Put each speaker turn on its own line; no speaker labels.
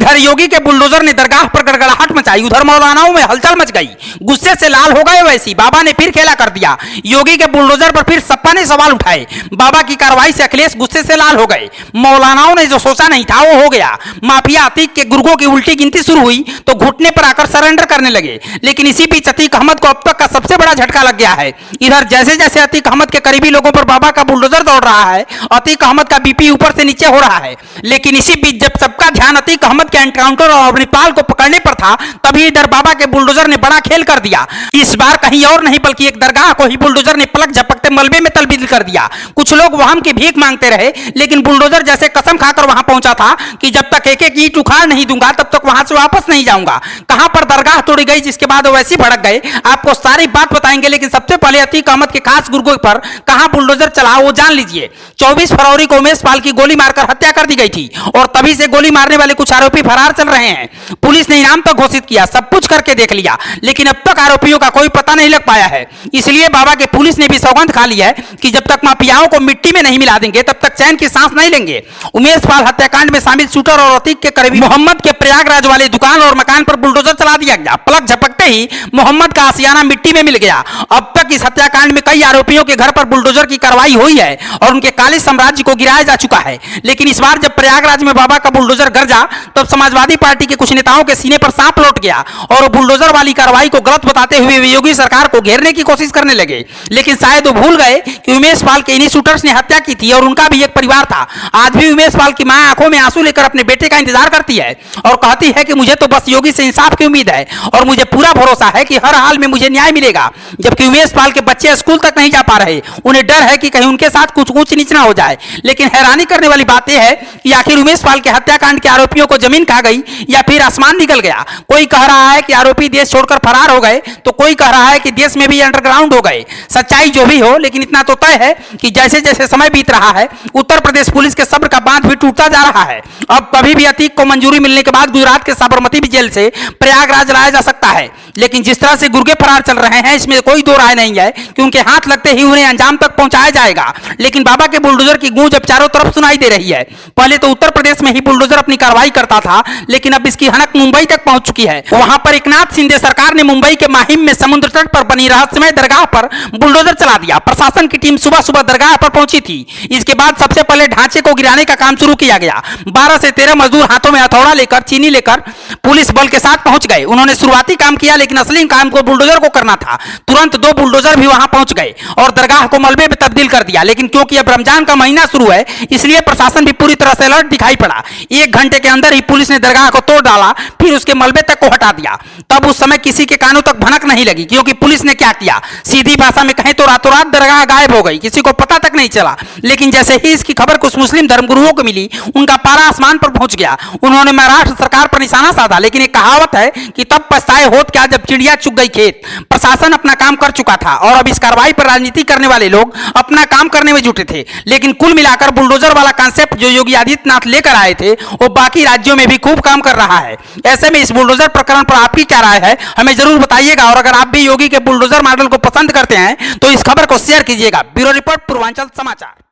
इधर योगी के बुलडोजर ने दरगाह पर गड़गड़ाहट मचाई, उधर मौलानाओं में हलचल मच गई। गुस्से से लाल हो गए वैसी बाबा ने फिर खेला कर दिया। योगी के बुलडोजर पर फिर सपा ने सवाल उठाए। बाबा की कार्रवाई से अखिलेश गुस्से से लाल हो गए। मौलानाओं ने जो सोचा नहीं था वो हो गया। माफिया अतीक के गुर्गों की उल्टी गिनती शुरू हुई तो घुटने पर आकर सरेंडर करने लगे। लेकिन इसी बीच अतीक अहमद को अब तक का सबसे बड़ा झटका लग गया है। इधर जैसे जैसे अतीक अहमद के करीबी लोगों पर बाबा का बुलडोजर दौड़ रहा है, अतीक अहमद का बीपी ऊपर से नीचे हो रहा है। लेकिन इसी बीच जब सबका ध्यान अतीक अहमद के एनकाउंटर और अमृतपाल को पकड़ने पर था, तभी इधर बाबा के बुलडोजर ने बड़ा खेल कर दिया। इस बार कहीं और नहीं बल्कि एक दरगाह को ही बुलडोजर ने पलक झपकते मलबे में तब्दील कर दिया। कुछ लोग वहां की भीख मांगते रहे, लेकिन बुलडोजर जैसे कसम खाकर वहां पहुंचा था कि जब तक एक एक ईंट उखाड़ नहीं दूंगा तब तक वहां से वापस नहीं जाऊंगा। कहां पर दरगाह तोड़ी गई जिसके बाद वो वैसे भड़क गए, आपको सारी बात बताएंगे। लेकिन सबसे पहले अतीक अहमद के खास गुर्गों पर कहां बुलडोजर चला वो जान लीजिए। 24 फरवरी को उमेश पाल की गोली मारकर हत्या कर दी गई थी और तभी से गोली मारने वाले कुछ आरोपी फरार चल रहे हैं। पुलिस ने इनाम तक घोषित किया, सब कुछ करके देख लिया, लेकिन अब तक आरोपियों का कोई पता नहीं लग पाया है। इसलिए बाबा के पुलिस ने भी सौगंध खा ली है कि जब तक माफियाओं को मिट्टी में नहीं मिला देंगे तब तक चैन की सांस नहीं लेंगे। उमेश पाल हत्याकांड में शामिल शूटर और अतीक के करीबी मोहम्मद के प्रयागराज वाले दुकान और मकान पर बुलडोजर चला दिया गया। पलक झपकते ही मोहम्मद का आशियाना मिट्टी में मिल गया। अब तक इस हत्याकांड में कई आरोपियों के घर पर बुलडोजर की कार्रवाई हुई है और उनके काले साम्राज्य को गिराया जा चुका है। लेकिन इस बार जब प्रयागराज में बाबा का बुलडोजर गरजा, तब समाजवादी पार्टी के कुछ नेताओं के सीने पर सांप लौट गया और बुलडोजर वाली कार्रवाई को गलत बताते हुए वे योगी सरकार को घेरने की कोशिश करने लगे। लेकिन शायद वो भूल गए कि उमेश पाल के इन्हीं शूटर्स ने हत्या की थी और उनका भी एक परिवार था। आज भी उमेश पाल की मां आंखों में आंसू लेकर अपने बेटे का इंतजार करती है और कहती है कि मुझे तो बस योगी से इंसाफ की उम्मीद है और मुझे पूरा भरोसा है कि हर हाल में मुझे न्याय मिलेगा। जबकि उमेश पाल के बच्चे स्कूल तक नहीं जा पा रहे, उन्हें डर है कि कहीं उनके साथ कुछ ऊंच नीच ना हो जाए। लेकिन हैरानी करने वाली बात यह है कि आखिर उमेश पाल के हत्याकांड के आरोपियों को जमीन खा गई या फिर आसमान निकल गया। कोई कह रहा है कि आरोपी देश छोड़कर फरार हो गए तो कोई कह रहा है कि देश में भी अंडरग्राउंड हो गए। सच्चाई जो भी हो, लेकिन इतना तो तय है कि जैसे जैसे समय बीत रहा है उत्तर प्रदेश पुलिस के सब्र का बांध भी टूटता जा रहा है। अब कभी भी अतीक को मंजूरी मिलने के बाद गुजरात के साबरमती जेल से प्रयागराज लाया जा सकता है। लेकिन जिस तरह से गुर्गे फरार चल रहे हैं इसमें कोई दो राय नहीं है कि उनके हाथ लगते ही उन्हें अंजाम तक पहुंचाया जाएगा। लेकिन बाबा के बुलडोजर की गूंज अब चारों तरफ सुनाई दे रही है। पहले तो उत्तर प्रदेश में ही बुलडोजर अपनी कार्रवाई करता था, लेकिन अब इसकी हनक मुंबई तक पहुंच चुकी है। वहां पर एकनाथ शिंदे सरकार ने मुंबई के माहिम में समुद्र तट पर बनी रहस्यमय दरगाह पर बुलडोजर चला दिया। प्रशासन की टीम सुबह सुबह दरगाह पर पहुंची थी। इसके बाद सबसे पहले ढांचे को गिराने का काम शुरू किया गया। 12 से 13 मजदूर हाथों में हथौड़ा लेकर, चीनी लेकर पुलिस बल के साथ पहुंच गए। उन्होंने शुरुआती काम किया, लेकिन असली काम को बुलडोजर को करना था। तुरंत 2 बुलडोजर भी वहां पहुंच गए और दरगाह को मलबे में तब्दील कर दिया। लेकिन क्योंकि अब रमजान का महीना शुरू है, इसलिए प्रशासन भी पूरी तरह से अलर्ट दिखाई पड़ा। 1 घंटे के अंदर ही पुलिस ने दरगाह को तोड़ डाला, फिर उसके मलबे तक को हटा दिया। तब उस समय किसी के कानों तक भनक नहीं लगी, क्योंकि पुलिस ने क्या किया, सीधी भाषा में कहें तो रातों रात दरगाह गायब हो गई, किसी को पता तक नहीं चला। लेकिन जैसे ही इसकी खबर कुछ मुस्लिम धर्मगुरुओं को मिली, उनका पारा आसमान पर पहुंच गया। उन्होंने महाराष्ट्र सरकार पर निशाना साधा। लेकिन एक कहावत है कि तब पछताए होत क्या जब चिड़िया चुग गई खेत। प्रशासन अपना काम कर चुका था और अब इस कार्रवाई पर राजनीति करने वाले लोग अपना काम करने में जुटे थे। लेकिन कुल मिलाकर बुलडोजर वाला कॉन्सेप्ट जो योगी आदित्यनाथ लेकर आए थे वो बाकी राज्यों में भी खूब काम कर रहा है। ऐसे में इस बुलडोजर प्रकरण पर आपकी क्या राय है, हमें जरूर बताइएगा। और अगर आप भी योगी के बुलडोजर मॉडल को पसंद करते हैं तो इस खबर को शेयर कीजिएगा। ब्यूरो रिपोर्ट, पूर्वांचल समाचार।